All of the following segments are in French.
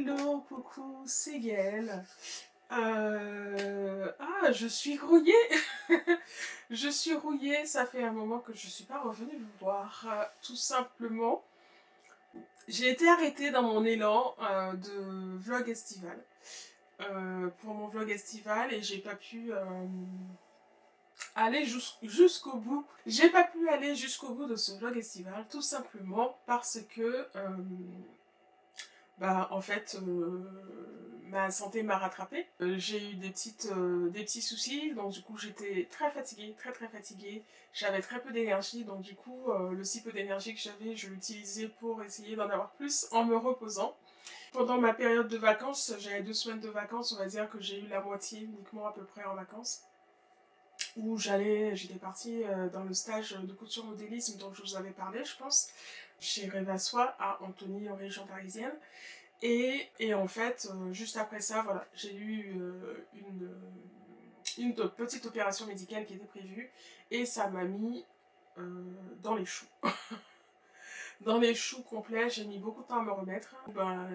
Hello, coucou, c'est Gaëlle. Je suis rouillée. Je suis rouillée, ça fait un moment que je ne suis pas revenue vous voir. Tout simplement, j'ai été arrêtée dans mon élan de vlog estival. Pour mon vlog estival et j'ai pas pu aller jusqu'au bout. J'ai pas pu aller jusqu'au bout de ce vlog estival, tout simplement parce que en fait, ma santé m'a rattrapée. J'ai eu des petits soucis, donc du coup j'étais très fatiguée, très fatiguée. J'avais très peu d'énergie, donc du coup le si peu d'énergie que j'avais, je l'utilisais pour essayer d'en avoir plus en me reposant. Pendant ma période de vacances, j'avais 2 semaines de vacances, on va dire que j'ai eu la moitié uniquement à peu près en vacances. Où j'étais partie dans le stage de couture modélisme dont je vous avais parlé, je pense, chez Revassois à Antony en région parisienne. Et en fait, juste après ça, voilà, j'ai eu une petite opération médicale qui était prévue et ça m'a mis dans les choux. Dans les choux complets, j'ai mis beaucoup de temps à me remettre.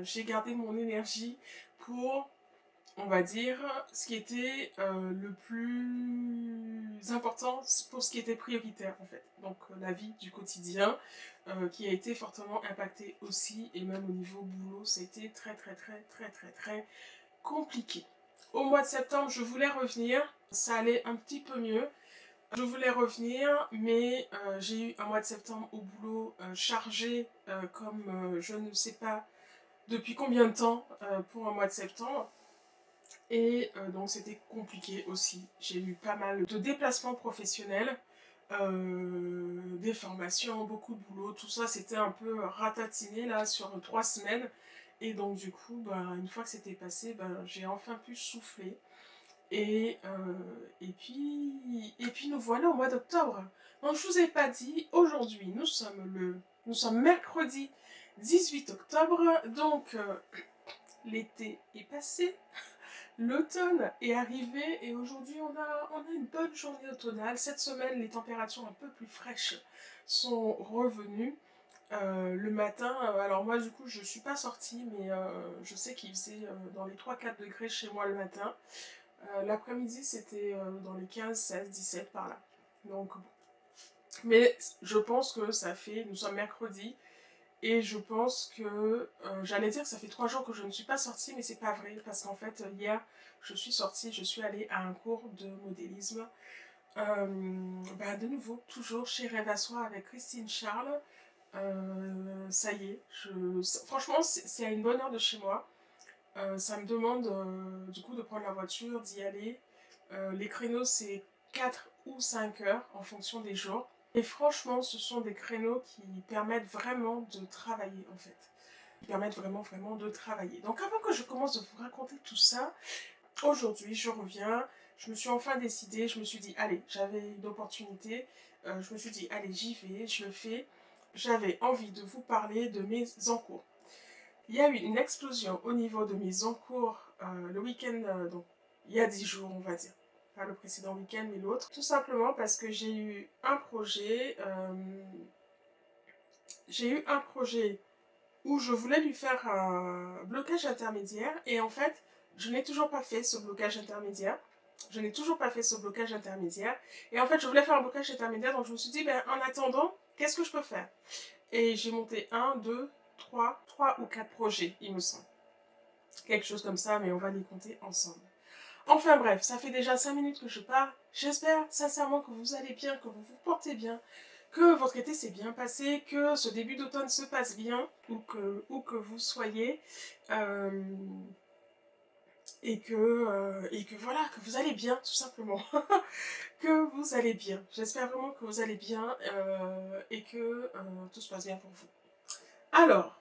J'ai gardé mon énergie pour, on va dire, ce qui était le plus important pour ce qui était prioritaire en fait. Donc la vie du quotidien qui a été fortement impactée aussi et même au niveau boulot, ça a été très compliqué. Au mois de septembre, je voulais revenir, ça allait un petit peu mieux. Je voulais revenir, mais j'ai eu un mois de septembre au boulot chargé comme je ne sais pas depuis combien de temps pour un mois de septembre. Et donc c'était compliqué aussi. J'ai eu pas mal de déplacements professionnels, des formations, beaucoup de boulot, tout ça c'était un peu ratatiné là sur 3 semaines. Et donc du coup, une fois que c'était passé, j'ai enfin pu souffler. Et puis nous voilà au mois d'octobre. Donc je vous ai pas dit, aujourd'hui nous sommes mercredi 18 octobre, donc l'été est passé. L'automne est arrivé et aujourd'hui on a une bonne journée automnale. Cette semaine, les températures un peu plus fraîches sont revenues. Le matin, alors moi du coup je suis pas sortie, mais je sais qu'il faisait dans les 3-4 degrés chez moi le matin. L'après-midi c'était dans les 15, 16, 17 par là. Donc, bon. Mais je pense que nous sommes mercredi, et je pense que, j'allais dire que ça fait 3 jours que je ne suis pas sortie, mais c'est pas vrai, parce qu'en fait, hier, je suis sortie, je suis allée à un cours de modélisme. De nouveau, toujours chez Revassois avec Christine Charles. Ça y est, franchement, c'est à une bonne heure de chez moi. Ça me demande du coup de prendre la voiture, d'y aller. Les créneaux, c'est 4 ou 5 heures en fonction des jours. Et franchement, ce sont des créneaux qui permettent vraiment de travailler en fait. Qui permettent vraiment de travailler. Donc avant que je commence de vous raconter tout ça, aujourd'hui je reviens, je me suis enfin décidée, je me suis dit, allez, j'avais une opportunité, je me suis dit, allez, j'y vais, je le fais. J'avais envie de vous parler de mes encours. Il y a eu une explosion au niveau de mes encours le week-end, donc il y a 10 jours on va dire. Pas le précédent week-end mais l'autre. Tout simplement parce que j'ai eu un projet, où je voulais lui faire un blocage intermédiaire et en fait je n'ai toujours pas fait ce blocage intermédiaire. Je n'ai toujours pas fait ce blocage intermédiaire et en fait je voulais faire un blocage intermédiaire, donc je me suis dit en attendant, qu'est-ce que je peux faire? Et j'ai monté 3 ou 4 projets, il me semble. Quelque chose comme ça, mais on va les compter ensemble. Enfin bref, ça fait déjà 5 minutes que je parle. J'espère sincèrement que vous allez bien, que vous vous portez bien, que votre été s'est bien passé, que ce début d'automne se passe bien, où que vous soyez. Euh, et que voilà, que vous allez bien, tout simplement. Que vous allez bien. J'espère vraiment que vous allez bien et que tout se passe bien pour vous. Alors,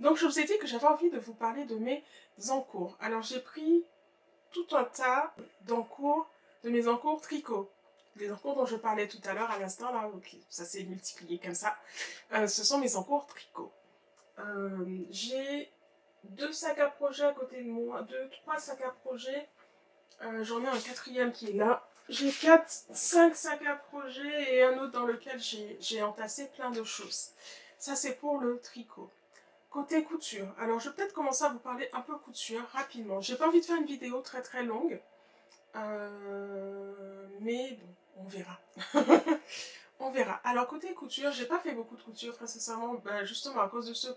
donc je vous ai dit que j'avais envie de vous parler de mes encours. Alors j'ai pris tout un tas d'encours, de mes encours tricot. Les encours dont je parlais tout à l'heure à l'instant, là, ok, ça s'est multiplié comme ça. Ce sont mes encours tricot. J'ai 2 sacs à projet à côté de moi, 3 sacs à projet. J'en ai un quatrième qui est là. J'ai 5 sacs à projet et un autre dans lequel j'ai entassé plein de choses. Ça c'est pour le tricot. Côté couture, alors je vais peut-être commencer à vous parler un peu couture rapidement. J'ai pas envie de faire une vidéo très longue, mais bon, on verra. On verra. Alors côté couture, j'ai pas fait beaucoup de couture très sincèrement, justement à cause de ce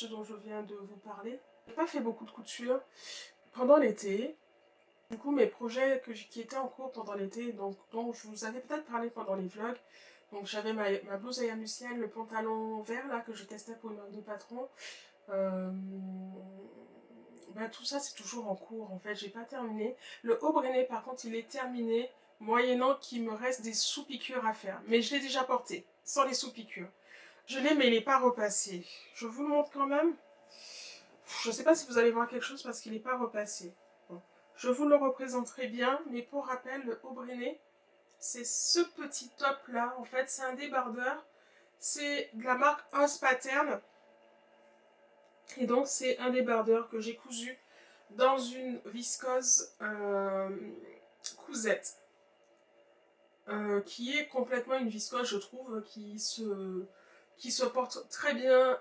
dont je viens de vous parler. J'ai pas fait beaucoup de couture pendant l'été. Du coup, mes projets qui étaient en cours pendant l'été, donc dont je vous avais peut-être parlé pendant les vlogs. Donc j'avais ma blouse à Yamusienne, le pantalon vert là que je testais pour une marque de patron. Tout ça c'est toujours en cours en fait, j'ai pas terminé. Le haut brenné par contre il est terminé, moyennant qu'il me reste des sous-piqûres à faire. Mais je l'ai déjà porté, sans les sous-piqûres. Je l'ai mais il n'est pas repassé. Je vous le montre quand même. Je sais pas si vous allez voir quelque chose parce qu'il n'est pas repassé. Bon. Je vous le représenterai bien, mais pour rappel, le haut brenné, c'est ce petit top là, en fait c'est un débardeur. C'est de la marque House Pattern. Et donc c'est un débardeur que j'ai cousu dans une viscose cousette. Qui est complètement une viscose, je trouve, qui se porte très bien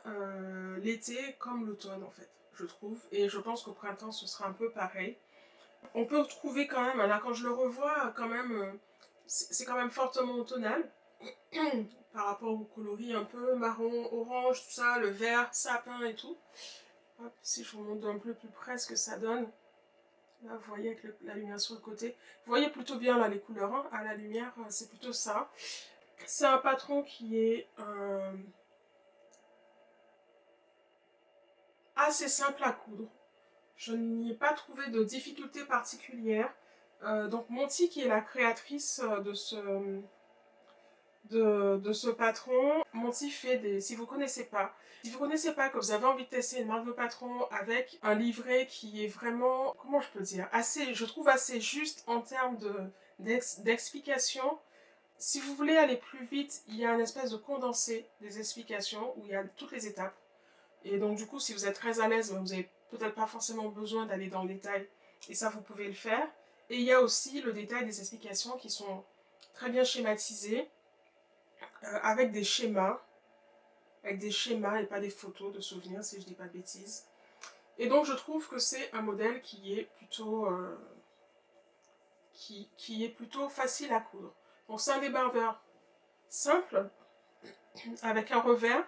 l'été comme l'automne en fait, je trouve. Et je pense qu'au printemps ce sera un peu pareil. On peut trouver quand même, là quand je le revois, quand même, c'est quand même fortement automnal. Par rapport au coloris un peu marron, orange, tout ça, le vert, sapin et tout. Hop, si je vous montre un peu plus près ce que ça donne. Là, vous voyez avec la lumière sur le côté. Vous voyez plutôt bien là les couleurs, hein. À la lumière, c'est plutôt ça. C'est un patron qui est assez simple à coudre. Je n'y ai pas trouvé de difficulté particulière. Donc Monty, qui est la créatrice de ce patron, Monty fait des... Si vous connaissez pas, que vous avez envie de tester une marque de patron avec un livret qui est vraiment, comment je peux dire, assez, je trouve assez juste en termes d'explication. Si vous voulez aller plus vite, il y a un espèce de condensé des explications où il y a toutes les étapes. Et donc du coup, si vous êtes très à l'aise, vous n'avez peut-être pas forcément besoin d'aller dans le détail. Et ça, vous pouvez le faire. Et il y a aussi le détail des explications qui sont très bien schématisées, avec des schémas. Avec des schémas et pas des photos de souvenirs, si je dis pas de bêtises. Et donc je trouve que c'est un modèle qui est plutôt, qui est plutôt facile à coudre. Donc c'est un débardeur simple, avec un revers.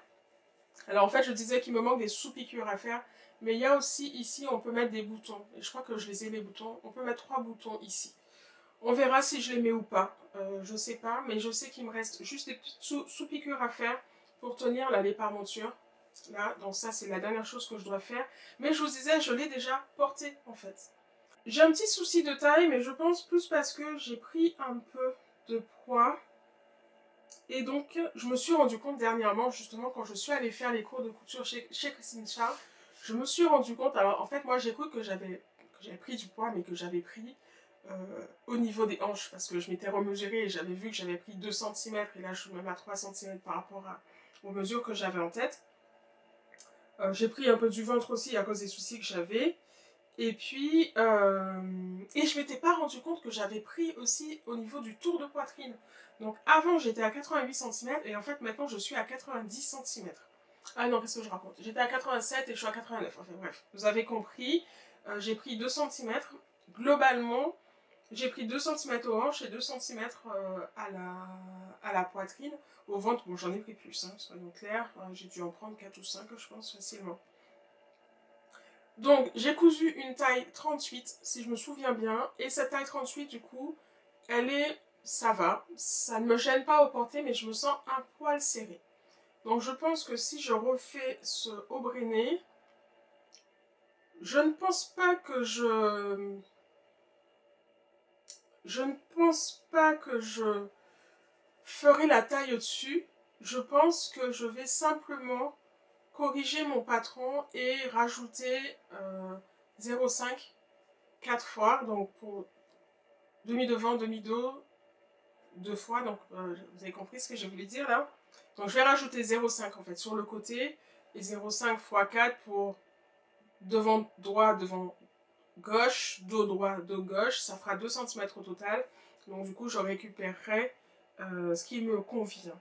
Alors en fait je disais qu'il me manque des sous-piqûres à faire, mais il y a aussi ici on peut mettre des boutons. Et je crois que je les ai les boutons. On peut mettre 3 boutons ici. On verra si je les mets ou pas. Je sais pas, mais je sais qu'il me reste juste des petites sous-piqûres à faire pour tenir là les parmentures. Là, donc ça c'est la dernière chose que je dois faire. Mais je vous disais, je l'ai déjà porté en fait. J'ai un petit souci de taille, mais je pense plus parce que j'ai pris un peu de poids. Et donc, je me suis rendu compte dernièrement, justement, quand je suis allée faire les cours de couture chez Christine Charles, je me suis rendu compte, alors en fait, moi j'ai cru que j'avais pris du poids, mais que j'avais pris au niveau des hanches, parce que je m'étais remesurée et j'avais vu que j'avais pris 2 cm, et là je suis même à 3 cm par rapport aux mesures que j'avais en tête. J'ai pris un peu du ventre aussi à cause des soucis que j'avais. Et puis, je m'étais pas rendu compte que j'avais pris aussi au niveau du tour de poitrine. Donc avant j'étais à 88 cm et en fait maintenant je suis à 90 cm. Ah non, qu'est-ce que je raconte? J'étais à 87 et je suis à 89. Enfin bref, vous avez compris. J'ai pris 2 cm. Globalement, j'ai pris 2 cm aux hanches et 2 cm à la poitrine. Au ventre, bon j'en ai pris plus, hein, soyons clairs. J'ai dû en prendre 4 ou 5 je pense facilement. Donc, j'ai cousu une taille 38, si je me souviens bien. Et cette taille 38, du coup, ça va. Ça ne me gêne pas au porter, mais je me sens un poil serré. Donc, je pense que si je refais ce haut brenné, je ne pense pas que je ne pense pas que je ferai la taille au-dessus. Je pense que je vais simplement corriger mon patron et rajouter 0,5 4 fois, donc pour demi devant, demi dos, 2 fois, donc vous avez compris ce que je voulais dire là. Donc je vais rajouter 0,5 en fait sur le côté et 0,5 x 4 pour devant droit, devant gauche, dos droit, dos gauche, ça fera 2 cm au total. Donc du coup je récupérerai ce qui me convient.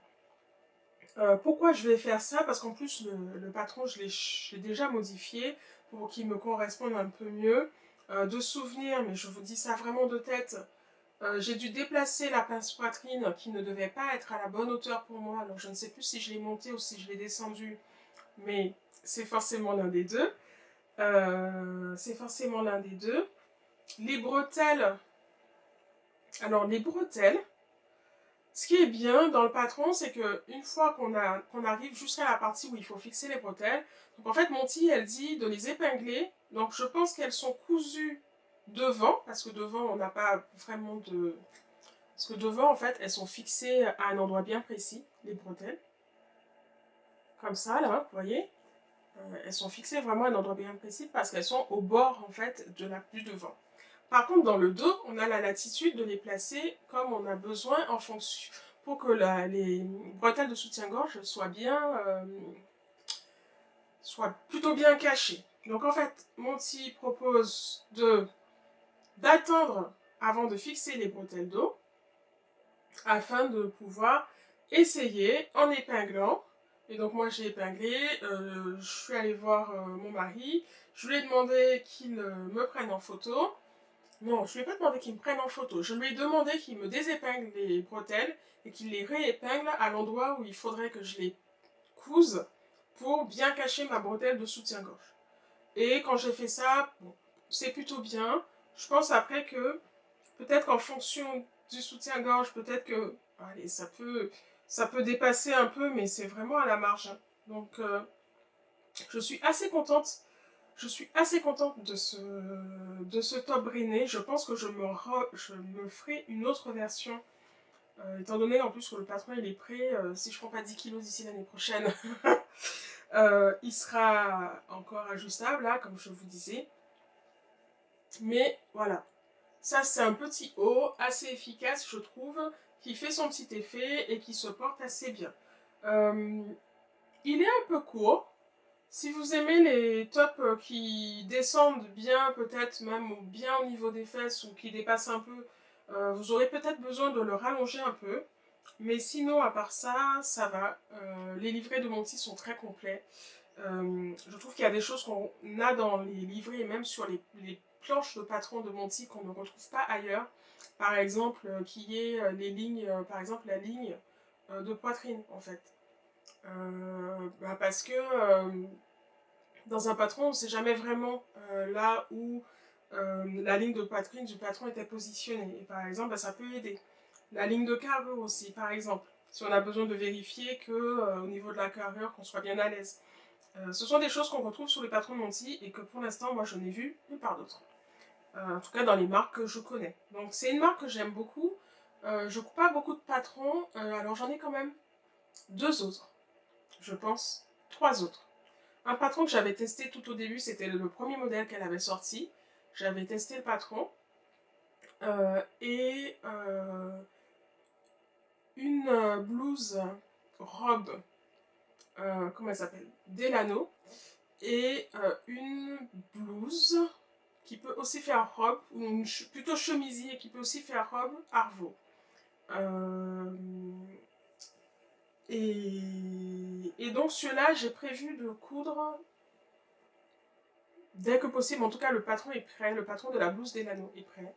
Pourquoi je vais faire ça? Parce qu'en plus, le patron, je l'ai déjà modifié pour qu'il me corresponde un peu mieux. De souvenir, mais je vous dis ça vraiment de tête, j'ai dû déplacer la pince poitrine qui ne devait pas être à la bonne hauteur pour moi. Alors je ne sais plus si je l'ai montée ou si je l'ai descendue, mais c'est forcément l'un des deux. C'est forcément l'un des deux. Les bretelles. Alors les bretelles, ce qui est bien dans le patron, c'est que une fois qu'on arrive jusqu'à la partie où il faut fixer les bretelles, donc en fait Monty, elle dit de les épingler. Donc je pense qu'elles sont cousues devant, parce que devant on n'a pas vraiment de... Parce que devant en fait elles sont fixées à un endroit bien précis, les bretelles. Comme ça là, vous voyez. Elles sont fixées vraiment à un endroit bien précis parce qu'elles sont au bord en fait du devant. Par contre, dans le dos, on a la latitude de les placer comme on a besoin en fonction pour que les bretelles de soutien-gorge soient plutôt bien cachées. Donc en fait, Monty propose d'attendre avant de fixer les bretelles dos afin de pouvoir essayer en épinglant. Et donc moi j'ai épinglé, je suis allée voir mon mari, je lui ai demandé qu'il me prenne en photo. Non, je lui ai pas demandé qu'il me prenne en photo. Je lui ai demandé qu'il me désépingle les bretelles et qu'il les réépingle à l'endroit où il faudrait que je les couse pour bien cacher ma bretelle de soutien-gorge. Et quand j'ai fait ça, bon, c'est plutôt bien. Je pense après que peut-être qu'en fonction du soutien-gorge, peut-être que allez, ça peut dépasser un peu, mais c'est vraiment à la marge. Donc je suis assez contente. Je suis assez contente de ce top brinné. Je pense que je me ferai une autre version. Étant donné en plus que le patron il est prêt, si je prends pas 10 kilos d'ici l'année prochaine, il sera encore ajustable, là, comme je vous disais. Mais voilà, ça c'est un petit haut assez efficace, je trouve, qui fait son petit effet et qui se porte assez bien. Il est un peu court. Si vous aimez les tops qui descendent bien, peut-être même bien au niveau des fesses ou qui dépassent un peu, vous aurez peut-être besoin de le rallonger un peu. Mais sinon, à part ça, ça va. Les livrets de Monty sont très complets. Je trouve qu'il y a des choses qu'on a dans les livrets et même sur les planches de patron de Monty qu'on ne retrouve pas ailleurs. Par exemple, qui est les lignes, par exemple la ligne de poitrine en fait. Parce que dans un patron, on ne sait jamais vraiment là où la ligne de poitrine du patron était positionnée. Et par exemple, ça peut aider. La ligne de carrure aussi, par exemple, si on a besoin de vérifier que au niveau de la carrure, qu'on soit bien à l'aise. Ce sont des choses qu'on retrouve sur les patrons de Monty et que pour l'instant, moi, je n'ai vu nulle part d'autre. En tout cas, dans les marques que je connais. Donc, c'est une marque que j'aime beaucoup. Je coupe pas beaucoup de patrons, alors j'en ai quand même 2 autres, je pense, 3 autres. Un patron que j'avais testé tout au début, c'était le premier modèle qu'elle avait sorti. J'avais testé le patron. Et une blouse robe, comment elle s'appelle? Delano. Et une blouse qui peut aussi faire robe, ou plutôt chemisier qui peut aussi faire robe, Arvo. Et donc celui-là, j'ai prévu de coudre dès que possible. En tout cas, le patron est prêt, le patron de la blouse d'Elano est prêt.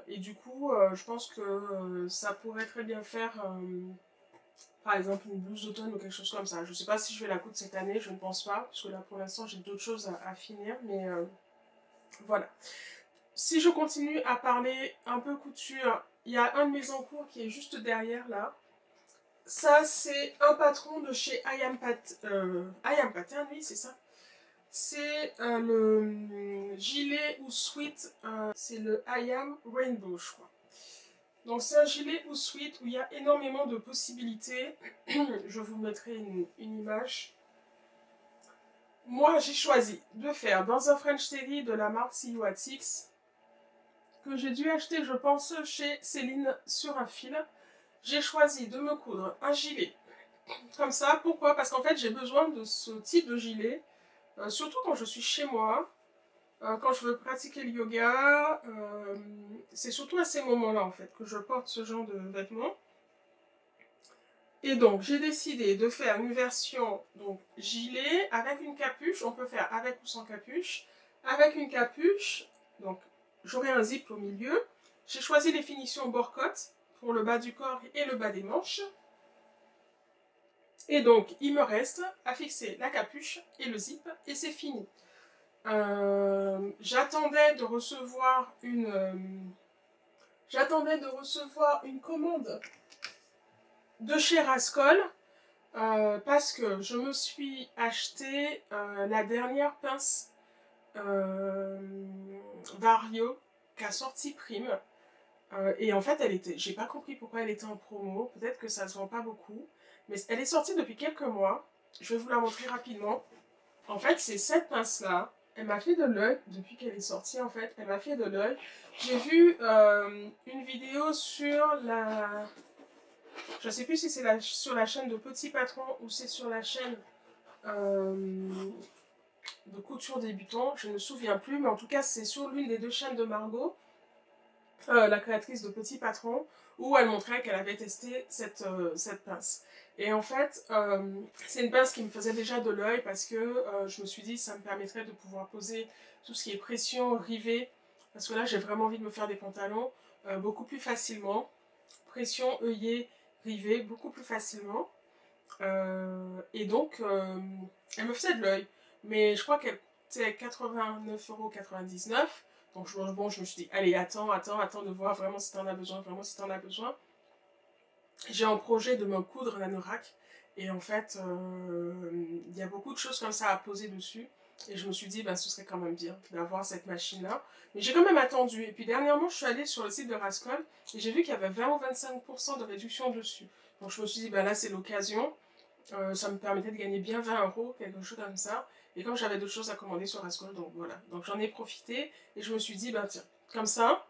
Et du coup, je pense que ça pourrait très bien faire, par exemple, une blouse d'automne ou quelque chose comme ça. Je ne sais pas si je vais la coudre cette année, je ne pense pas, parce que là, pour l'instant, j'ai d'autres choses à finir, mais voilà. Si je continue à parler un peu couture, il y a un de mes encours qui est juste derrière, là. Ça, c'est un patron de chez I Am Pattern, oui, c'est ça. C'est le gilet ou sweat, c'est le I Am Rainbow, je crois. Donc c'est un gilet ou sweat où il y a énormément de possibilités. Je vous mettrai une image. Moi, j'ai choisi de faire dans un French Terry de la marque CUATX, que j'ai dû acheter, je pense, chez Céline sur un fil. J'ai choisi de me coudre un gilet comme ça. Pourquoi? Parce qu'en fait, j'ai besoin de ce type de gilet, surtout quand je suis chez moi, quand je veux pratiquer le yoga. C'est surtout à ces moments-là, en fait, que je porte ce genre de vêtements. Et donc, j'ai décidé de faire une version donc, gilet avec une capuche. On peut faire avec ou sans capuche. Avec une capuche, donc j'aurai un zip au milieu. J'ai choisi les finitions bord-côte pour le bas du corps et le bas des manches. Et donc, il me reste à fixer la capuche et le zip et c'est fini. J'attendais de recevoir une commande de chez Rascol parce que je me suis acheté la dernière pince Vario qui a sorti Prime. Et en fait, j'ai pas compris pourquoi elle était en promo. Peut-être que ça se vend pas beaucoup. Mais elle est sortie depuis quelques mois. Je vais vous la montrer rapidement. En fait, c'est cette pince-là. Elle m'a fait de l'œil depuis qu'elle est sortie. En fait, elle m'a fait de l'œil. J'ai vu une vidéo sur la... Je sais plus si c'est sur la chaîne de Petit Patron ou c'est sur la chaîne de couture débutant. Je ne me souviens plus. Mais en tout cas, c'est sur l'une des deux chaînes de Margot. La créatrice de Petit Patron, où elle montrait qu'elle avait testé cette pince. Et en fait, c'est une pince qui me faisait déjà de l'œil parce que je me suis dit ça me permettrait de pouvoir poser tout ce qui est pression, rivet, parce que là j'ai vraiment envie de me faire des pantalons beaucoup plus facilement. Pression, œillet, rivet, beaucoup plus facilement. Et donc, elle me faisait de l'œil. Mais je crois qu'elle coûtait 89,99 €. Donc bon, je me suis dit, allez, attends de voir vraiment si t'en as besoin, J'ai un projet de me coudre un anorak. Et en fait, il y a beaucoup de choses comme ça à poser dessus. Et je me suis dit, ben, ce serait quand même bien d'avoir cette machine-là. Mais j'ai quand même attendu. Et puis dernièrement, je suis allée sur le site de Rascol et j'ai vu qu'il y avait 20 ou 25% de réduction dessus. Donc je me suis dit, ben là, c'est l'occasion. Ça me permettait de gagner bien 20 €, quelque chose comme ça. Et comme j'avais d'autres choses à commander sur Rascol, donc voilà. Donc j'en ai profité et je me suis dit, bah tiens, comme ça,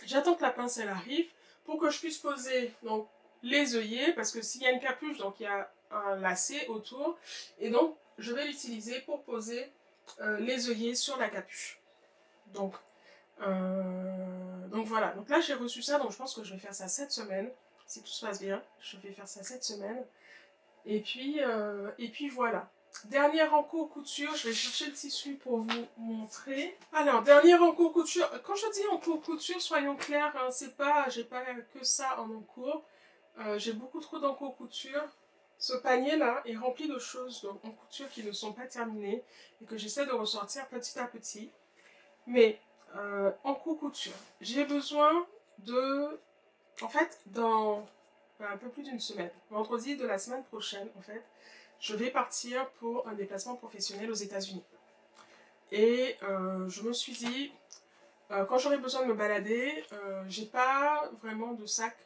j'attends que la pince elle arrive pour que je puisse poser donc, les œillets, parce que s'il y a une capuche, donc il y a un lacet autour, et donc je vais l'utiliser pour poser les œillets sur la capuche. Donc voilà, donc là j'ai reçu ça, donc je pense que je vais faire ça cette semaine, si tout se passe bien, je vais faire ça cette semaine. Et puis voilà. Dernière encours couture, je vais chercher le tissu pour vous montrer. Alors, dernière encours couture. Quand je dis encours couture, soyons clairs, hein, j'ai pas que ça en encours. J'ai beaucoup trop d'encours couture. Ce panier-là est rempli de choses donc, en couture qui ne sont pas terminées et que j'essaie de ressortir petit à petit. Mais en couture, j'ai besoin de... En fait, dans un peu plus d'une semaine, vendredi de la semaine prochaine, en fait, je vais partir pour un déplacement professionnel aux États-Unis. Et je me suis dit, quand j'aurai besoin de me balader, j'ai pas vraiment de sac.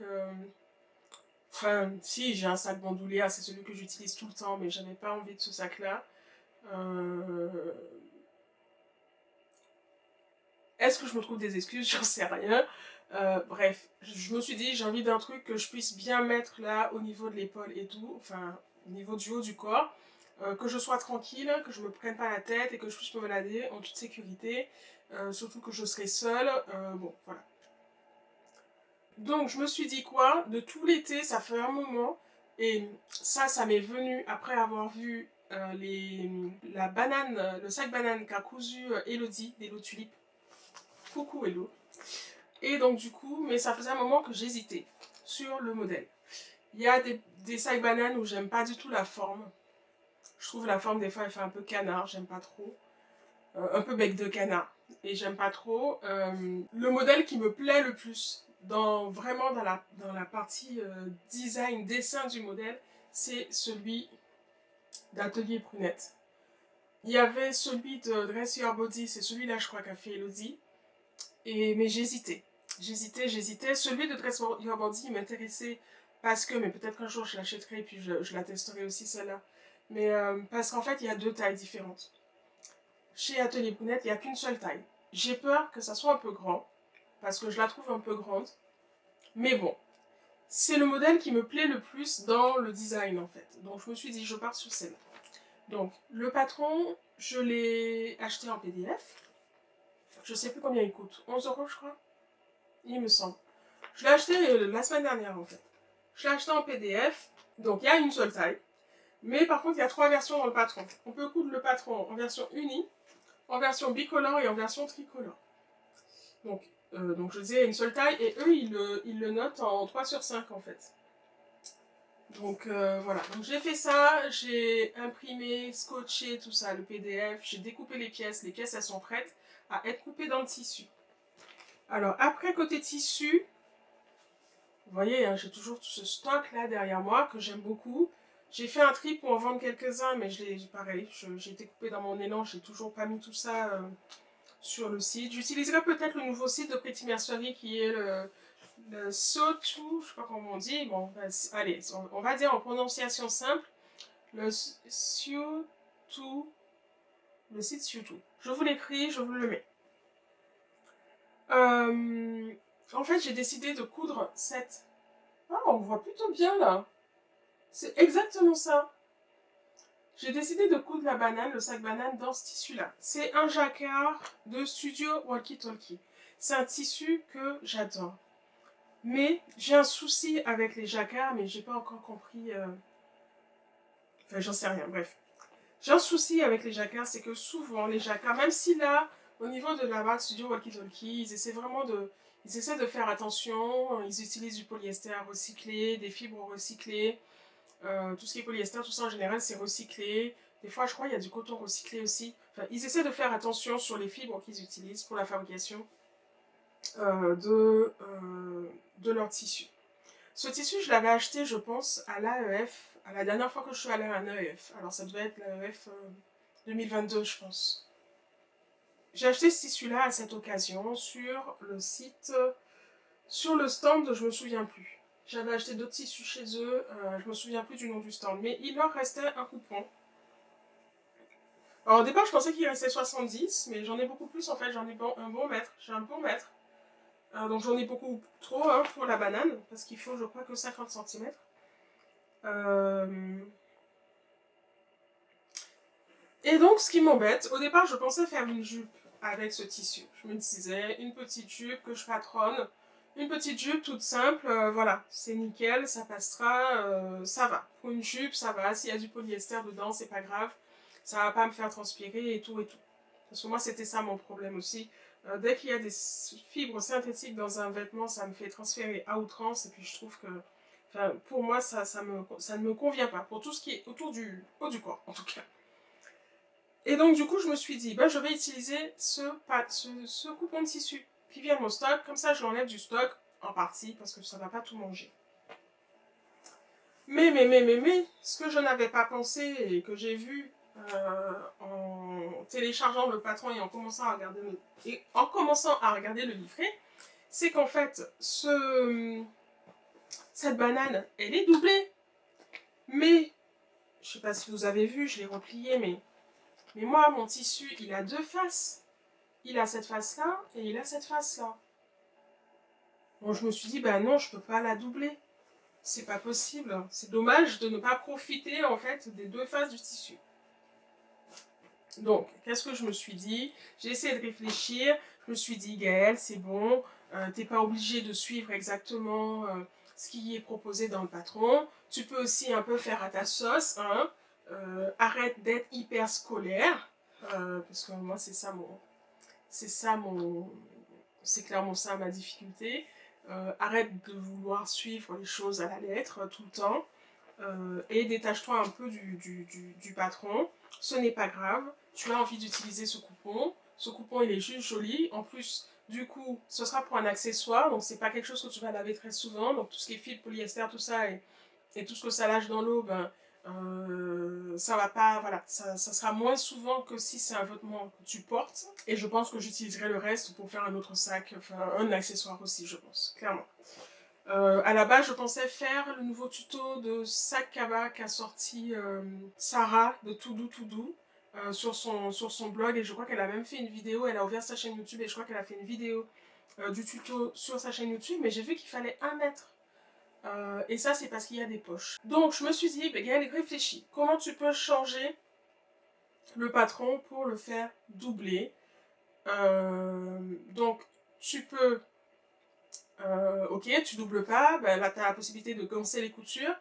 Enfin, si, j'ai un sac bandoulière, c'est celui que j'utilise tout le temps, mais j'avais pas envie de ce sac-là. Est-ce que je me trouve des excuses? J'en sais rien. Bref, je me suis dit, j'ai envie d'un truc que je puisse bien mettre là au niveau de l'épaule et tout, enfin au niveau du haut du corps, que je sois tranquille, que je me prenne pas la tête et que je puisse me balader en toute sécurité, surtout que je serai seule, bon voilà. Donc je me suis dit quoi? De tout l'été, ça fait un moment, et ça m'est venu après avoir vu la banane, le sac banane qu'a cousu Elodie d'Hello Tulipe. Coucou Hello. Et donc du coup, mais ça faisait un moment que j'hésitais sur le modèle. Il y a des sacs bananes où j'aime pas du tout la forme. Je trouve la forme des fois elle fait un peu canard, j'aime pas trop. Un peu bec de canard. Et j'aime pas trop. Le modèle qui me plaît le plus, vraiment dans la partie design, dessin du modèle, c'est celui d'Atelier Prunette. Il y avait celui de Dress Your Body, c'est celui-là je crois qu'a fait Elodie. Mais j'hésitais. J'hésitais. Celui de Dress Your Body m'intéressait parce que, mais peut-être qu'un jour je l'achèterai et puis je la testerai aussi celle-là. Mais parce qu'en fait, il y a deux tailles différentes. Chez Atelier Prunette, il n'y a qu'une seule taille. J'ai peur que ça soit un peu grand, parce que je la trouve un peu grande. Mais bon, c'est le modèle qui me plaît le plus dans le design en fait. Donc je me suis dit, je pars sur celle-là. Donc le patron, je l'ai acheté en PDF. Je sais plus combien il coûte. 11 € je crois. Il me semble. Je l'ai acheté la semaine dernière en fait. Je l'ai acheté en PDF, donc il y a une seule taille. Mais par contre, il y a 3 versions dans le patron. On peut coudre le patron en version unie, en version bicolore et en version tricolore. Donc je disais, il y a une seule taille et eux, ils le notent en 3 sur 5 en fait. Donc voilà, donc j'ai fait ça, j'ai imprimé, scotché tout ça, le PDF, j'ai découpé les pièces elles sont prêtes à être coupées dans le tissu. Alors après côté tissu, vous voyez, hein, j'ai toujours tout ce stock là derrière moi que j'aime beaucoup. J'ai fait un tri pour en vendre quelques-uns, mais pareil, j'ai été coupée dans mon élan, j'ai toujours pas mis tout ça sur le site. J'utiliserai peut-être le nouveau site de Pretty Mercery qui est le Sotu, je sais pas comment on dit, bon, allez, on va dire en prononciation simple, le Sotu, le site Sotu. Je vous l'écris, je vous le mets. En fait, j'ai décidé de coudre cette... Ah, on voit plutôt bien là. C'est exactement ça. J'ai décidé de coudre la banane, le sac banane, dans ce tissu-là. C'est un jacquard de Studio Walkie Talkie. C'est un tissu que j'adore. Mais j'ai un souci avec les jacquards, mais j'ai pas encore compris... Enfin, j'en sais rien, bref. J'ai un souci avec les jacquards, c'est que souvent, les jacquards, même si là, au niveau de la marque Studio Walkie Talkie, ils essaient vraiment de... Ils essaient de faire attention, ils utilisent du polyester recyclé, des fibres recyclées, tout ce qui est polyester, tout ça en général, c'est recyclé. Des fois, je crois, il y a du coton recyclé aussi. Enfin, ils essaient de faire attention sur les fibres qu'ils utilisent pour la fabrication de leur tissu. Ce tissu, je l'avais acheté, je pense, à l'AEF, à la dernière fois que je suis allée à un AEF. Alors, ça devait être l'AEF 2022, je pense. J'ai acheté ce tissu-là à cette occasion sur le site, sur le stand, je me souviens plus. J'avais acheté d'autres tissus chez eux, je me souviens plus du nom du stand, mais il leur restait un coupon. Alors au départ, je pensais qu'il restait 70, mais j'en ai beaucoup plus en fait, j'en ai un bon mètre, j'ai un bon mètre. Donc j'en ai beaucoup trop hein, pour la banane, parce qu'il faut je crois que 50 cm. Et donc ce qui m'embête, au départ je pensais faire une jupe avec ce tissu. Je me disais, une petite jupe que je patronne, une petite jupe toute simple, voilà, c'est nickel, ça passera, ça va. Pour une jupe, ça va, s'il y a du polyester dedans, c'est pas grave, ça va pas me faire transpirer et tout et tout. Parce que moi c'était ça mon problème aussi. Dès qu'il y a des fibres synthétiques dans un vêtement, ça me fait transpirer à outrance et puis je trouve que, enfin, pour moi ça ne me convient pas, pour tout ce qui est autour du haut du corps en tout cas. Et donc du coup je me suis dit, ben, je vais utiliser ce coupon de tissu qui vient de mon stock, comme ça je l'enlève du stock en partie parce que ça ne va pas tout manger. Mais, ce que je n'avais pas pensé et que j'ai vu en téléchargeant le patron et en commençant à regarder le livret, c'est qu'en fait cette banane elle est doublée. Mais, je ne sais pas si vous avez vu, je l'ai replié, mais moi, mon tissu, il a deux faces. Il a cette face-là et il a cette face-là. Bon, je me suis dit, bah non, je peux pas la doubler. C'est pas possible. C'est dommage de ne pas profiter, en fait, des deux faces du tissu. Donc, qu'est-ce que je me suis dit? J'ai essayé de réfléchir. Je me suis dit, Gaëlle, c'est bon. T'es pas obligé de suivre exactement ce qui est proposé dans le patron. Tu peux aussi un peu faire à ta sauce, hein. Arrête d'être hyper scolaire, parce que moi c'est clairement ça ma difficulté. Arrête de vouloir suivre les choses à la lettre tout le temps, et détache-toi un peu du patron. Ce n'est pas grave, tu as envie d'utiliser ce coupon il est juste joli, en plus du coup ce sera pour un accessoire, donc c'est pas quelque chose que tu vas laver très souvent, donc tout ce qui est fil, polyester, tout ça, et tout ce que ça lâche dans l'eau, ben ça va pas, voilà, ça sera moins souvent que si c'est un vêtement que tu portes. Et je pense que j'utiliserai le reste pour faire un autre sac, enfin un accessoire aussi, je pense, clairement. À la base, je pensais faire le nouveau tuto de sac cabas qu'a sorti Sarah de Tout Doux, sur son blog, et je crois qu'elle a même fait une vidéo, elle a ouvert sa chaîne YouTube et je crois qu'elle a fait une vidéo du tuto sur sa chaîne YouTube, mais j'ai vu qu'il fallait 1 mètre. Et ça, c'est parce qu'il y a des poches. Donc, je me suis dit, ben, Gaëlle, réfléchis. Comment tu peux changer le patron pour le faire doubler? Donc, tu peux... ok, tu doubles pas, bah, là tu as la possibilité de ganser les coutures.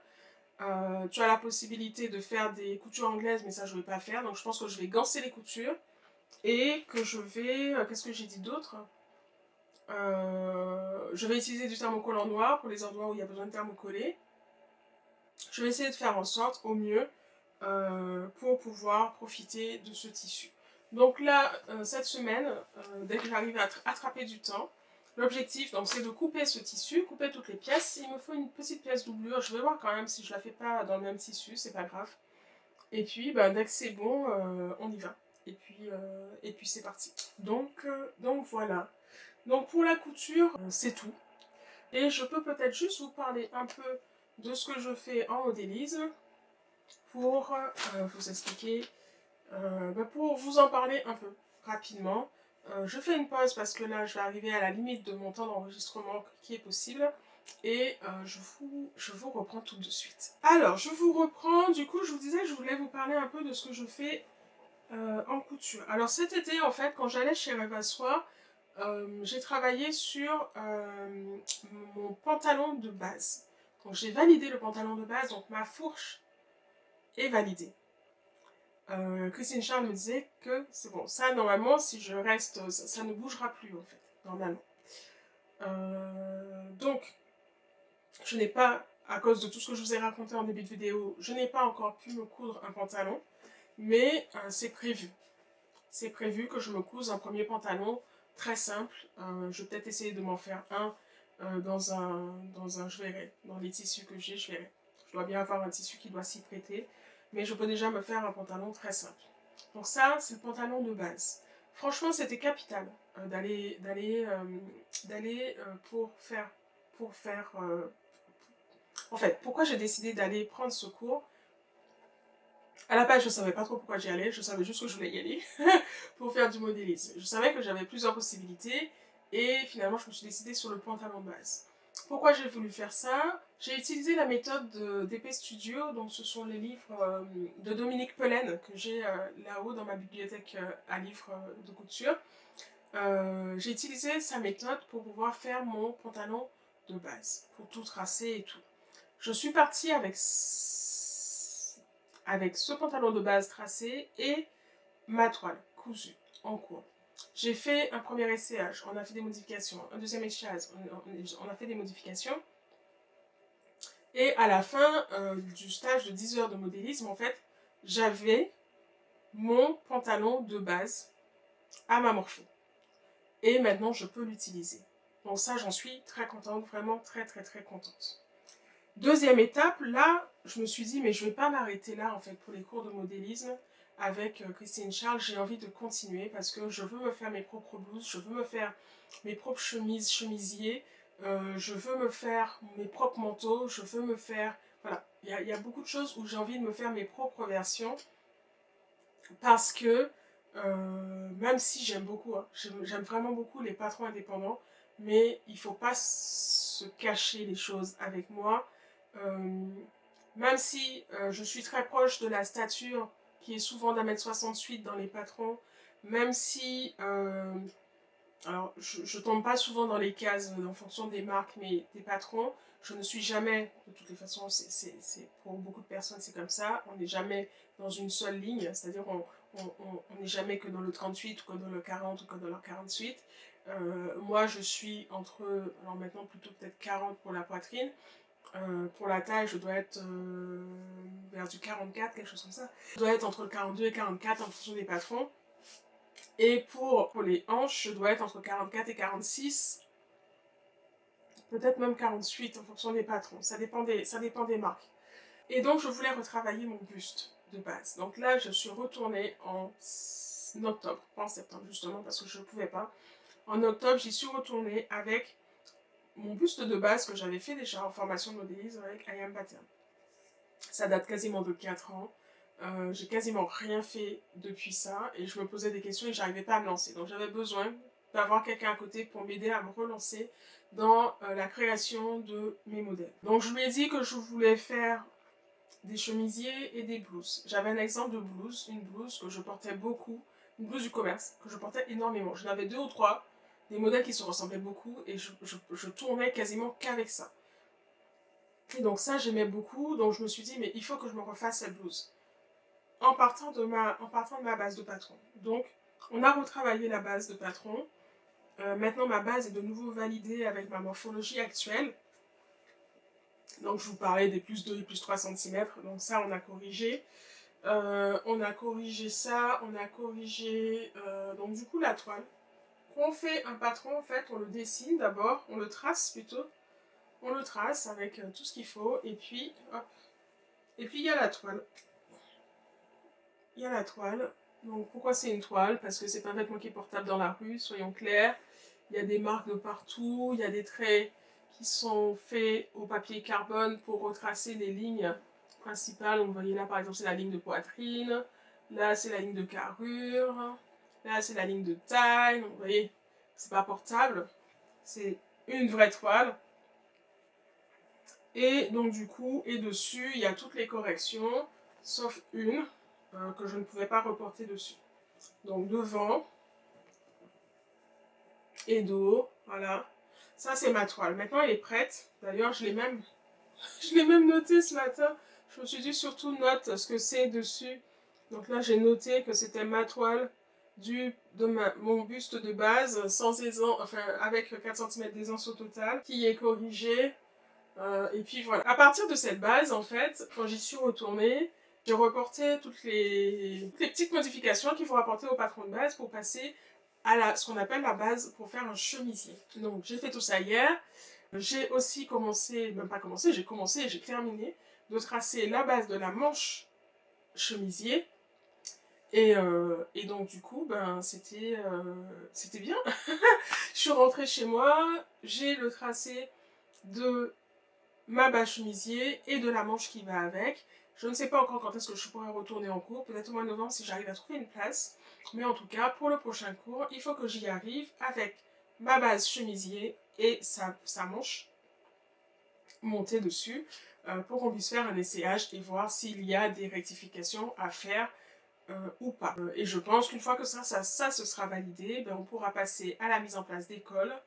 Tu as la possibilité de faire des coutures anglaises, mais ça je ne vais pas faire, donc je pense que je vais ganser les coutures. Et que je vais... qu'est-ce que j'ai dit d'autre? Je vais utiliser du thermocol en noir pour les endroits où il y a besoin de thermocoller. Je vais essayer de faire en sorte, au mieux, pour pouvoir profiter de ce tissu. Donc là, cette semaine, dès que j'arrive à attraper du temps, l'objectif, c'est de couper ce tissu, couper toutes les pièces. Il me faut une petite pièce doublure. Je vais voir quand même si je la fais pas dans le même tissu, c'est pas grave. Et puis, dès que c'est bon, on y va. Et puis c'est parti. Donc voilà. Donc pour la couture, c'est tout. Et je peux peut-être juste vous parler un peu de ce que je fais en modélisme pour vous expliquer, pour vous en parler un peu rapidement. Je fais une pause parce que là je vais arriver à la limite de mon temps d'enregistrement qui est possible. Et je vous reprends tout de suite. Alors, je vous reprends. Du coup, je vous disais que je voulais vous parler un peu de ce que je fais en couture. Alors cet été, en fait, quand j'allais chez Rêve à Soi, j'ai travaillé sur mon pantalon de base. Donc j'ai validé le pantalon de base, donc ma fourche est validée. Christine Charles me disait que c'est bon. Ça, normalement, si je reste, ça ne bougera plus, en fait, normalement. Donc, je n'ai pas, à cause de tout ce que je vous ai raconté en début de vidéo, je n'ai pas encore pu me coudre un pantalon, mais c'est prévu. C'est prévu que je me couse un premier pantalon très simple. Je vais peut-être essayer de m'en faire un je verrai, dans les tissus que j'ai, je verrai. Je dois bien avoir un tissu qui doit s'y prêter, mais je peux déjà me faire un pantalon très simple. Donc ça, c'est le pantalon de base. Franchement, c'était capital d'aller pour faire... En fait, pourquoi j'ai décidé d'aller prendre ce cours? À la base, je ne savais pas trop pourquoi j'y allais, je savais juste que je voulais y aller pour faire du modélisme. Je savais que j'avais plusieurs possibilités et finalement, je me suis décidée sur le pantalon de base. Pourquoi j'ai voulu faire ça? J'ai utilisé la méthode d'Épée Studio, donc ce sont les livres de Dominique Pelaine que j'ai là-haut dans ma bibliothèque à livres de couture. J'ai utilisé sa méthode pour pouvoir faire mon pantalon de base, pour tout tracer et tout. Je suis partie avec ce pantalon de base tracé et ma toile cousue en cours. J'ai fait un premier essayage, on a fait des modifications. Un deuxième essayage, on a fait des modifications. Et à la fin du stage de 10 heures de modélisme, en fait, j'avais mon pantalon de base à ma morpho. Et maintenant, je peux l'utiliser. Donc ça, j'en suis très contente, vraiment très très très contente. Deuxième étape, là, je me suis dit, mais je ne vais pas m'arrêter là, en fait, pour les cours de modélisme avec Christine Charles. J'ai envie de continuer parce que je veux me faire mes propres blouses, je veux me faire mes propres chemises, chemisiers, je veux me faire mes propres manteaux, je veux me faire... Voilà, il y a beaucoup de choses où j'ai envie de me faire mes propres versions parce que, même si j'aime beaucoup, hein, j'aime vraiment beaucoup les patrons indépendants, mais il ne faut pas se cacher les choses avec moi. Même si je suis très proche de la stature qui est souvent d'1,68 m dans les patrons, même si alors je tombe pas souvent dans les cases en fonction des marques mais des patrons, je ne suis jamais, de toutes les façons pour beaucoup de personnes c'est comme ça, on n'est jamais dans une seule ligne, c'est-à-dire on n'est jamais que dans le 38 ou que dans le 40 ou que dans le 48. Moi je suis entre, alors maintenant plutôt peut-être 40 pour la poitrine. Pour la taille, je dois être vers du 44, quelque chose comme ça. Je dois être entre 42 et 44 en fonction des patrons. Et pour les hanches, je dois être entre 44 et 46. Peut-être même 48 en fonction des patrons. Ça dépend des marques. Et donc, je voulais retravailler mon buste de base. Donc là, je suis retournée en octobre, pas en septembre justement, parce que je ne pouvais pas. En octobre, j'y suis retournée avec mon buste de base que j'avais fait déjà en formation de modélisme avec Ayam Pattern. Ça date quasiment de 4 ans. J'ai quasiment rien fait depuis ça et je me posais des questions et j'arrivais pas à me lancer. Donc j'avais besoin d'avoir quelqu'un à côté pour m'aider à me relancer dans la création de mes modèles. Donc je lui ai dit que je voulais faire des chemisiers et des blouses. J'avais un exemple de blouse, une blouse que je portais beaucoup, une blouse du commerce que je portais énormément. J'en avais 2 ou 3 des modèles qui se ressemblaient beaucoup et je tournais quasiment qu'avec ça. Et donc ça, j'aimais beaucoup, donc je me suis dit, mais il faut que je me refasse cette blouse. En partant de ma base de patron. Donc, on a retravaillé la base de patron. Maintenant, ma base est de nouveau validée avec ma morphologie actuelle. Donc, je vous parlais des plus 2 et plus 3 cm. Donc ça, on a corrigé. On a corrigé ça, on a corrigé... donc du coup, la toile. Quand on fait un patron, en fait, on le dessine d'abord, on le trace plutôt. On le trace avec tout ce qu'il faut. Et puis, hop. Et puis, il y a la toile. Il y a la toile. Donc pourquoi c'est une toile? Parce que c'est pas un vêtement qui est portable dans la rue, soyons clairs. Il y a des marques de partout, il y a des traits qui sont faits au papier carbone pour retracer les lignes principales. Donc vous voyez là par exemple c'est la ligne de poitrine, là c'est la ligne de carrure, là c'est la ligne de taille. Donc vous voyez, c'est pas portable, c'est une vraie toile. Et donc du coup, et dessus, il y a toutes les corrections, sauf une que je ne pouvais pas reporter dessus. Donc devant et dos, voilà. Ça c'est ma toile. Maintenant elle est prête. D'ailleurs je l'ai même noté ce matin. Je me suis dit surtout note ce que c'est dessus. Donc là j'ai noté que c'était ma toile mon buste de base sans aisance, enfin avec 4 cm d'aisance au total, qui est corrigé. Et puis voilà. À partir de cette base, en fait, quand j'y suis retournée, j'ai reporté toutes les petites modifications qu'il faut rapporter au patron de base pour passer à ce qu'on appelle la base pour faire un chemisier. Donc j'ai fait tout ça hier. J'ai aussi commencé, même pas commencé, j'ai commencé et j'ai terminé de tracer la base de la manche chemisier. Et donc du coup, ben, c'était bien. Je suis rentrée chez moi, j'ai le tracé de ma base chemisier et de la manche qui va avec. Je ne sais pas encore quand est-ce que je pourrai retourner en cours, peut-être au mois de novembre si j'arrive à trouver une place. Mais en tout cas, pour le prochain cours, il faut que j'y arrive avec ma base chemisier et sa manche montée dessus pour qu'on puisse faire un essayage et voir s'il y a des rectifications à faire ou pas. Et je pense qu'une fois que ça se sera validé, ben, on pourra passer à la mise en place des cols,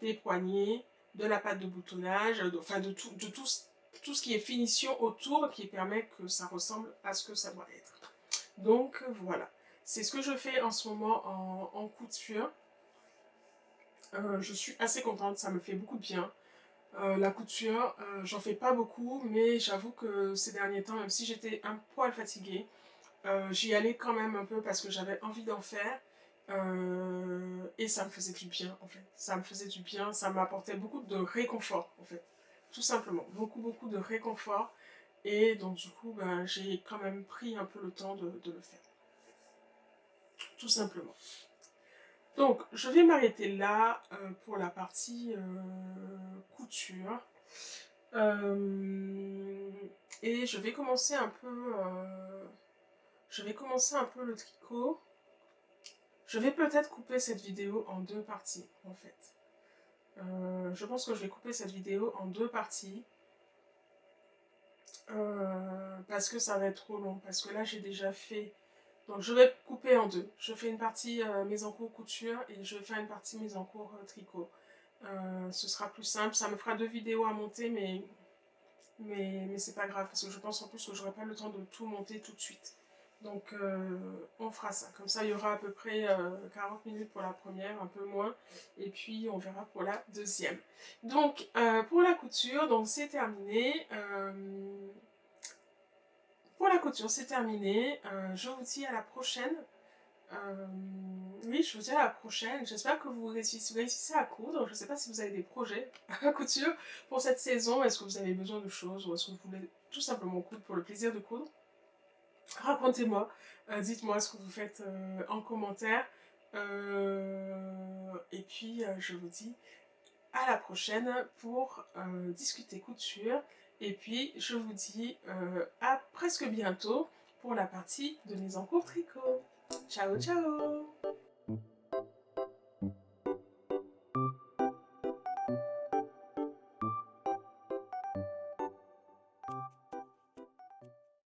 des poignets, de la pâte de boutonnage, enfin de tout ce qui est finition autour qui permet que ça ressemble à ce que ça doit être. Donc voilà, c'est ce que je fais en ce moment en couture. Je suis assez contente, ça me fait beaucoup de bien. La couture, j'en fais pas beaucoup, mais j'avoue que ces derniers temps, même si j'étais un poil fatiguée, j'y allais quand même un peu parce que j'avais envie d'en faire. Et ça me faisait du bien en fait. Ça me faisait du bien, ça m'apportait beaucoup de réconfort en fait. Tout simplement, beaucoup de réconfort. Et donc du coup, ben, j'ai quand même pris un peu le temps de le faire. Tout simplement. Donc, je vais m'arrêter là pour la partie couture. Et je vais commencer un peu... le tricot. Je vais peut-être couper cette vidéo en 2 parties, en fait. Je pense que je vais couper cette vidéo en 2 parties. Parce que ça va être trop long. Parce que là, j'ai déjà fait... Donc, je vais couper en 2. Je fais une partie mise en cours couture et je vais faire une partie mise en cours tricot. Ce sera plus simple. Ça me fera 2 vidéos à monter, mais c'est pas grave. Parce que je pense en plus que j'aurai pas le temps de tout monter tout de suite. Donc on fera ça, comme ça il y aura à peu près 40 minutes pour la première, un peu moins, et puis on verra pour la deuxième. Donc pour la couture, donc c'est terminé. Pour la couture c'est terminé, je vous dis à la prochaine. Oui, je vous dis à la prochaine, j'espère que vous réussissez à coudre. Je ne sais pas si vous avez des projets à couture pour cette saison, est-ce que vous avez besoin de choses, ou est-ce que vous voulez tout simplement coudre pour le plaisir de coudre. Racontez-moi, dites-moi ce que vous faites en commentaire. Et puis, je vous dis à la prochaine pour discuter couture. Et puis, je vous dis à presque bientôt pour la partie de mise en cours tricot. Ciao, ciao!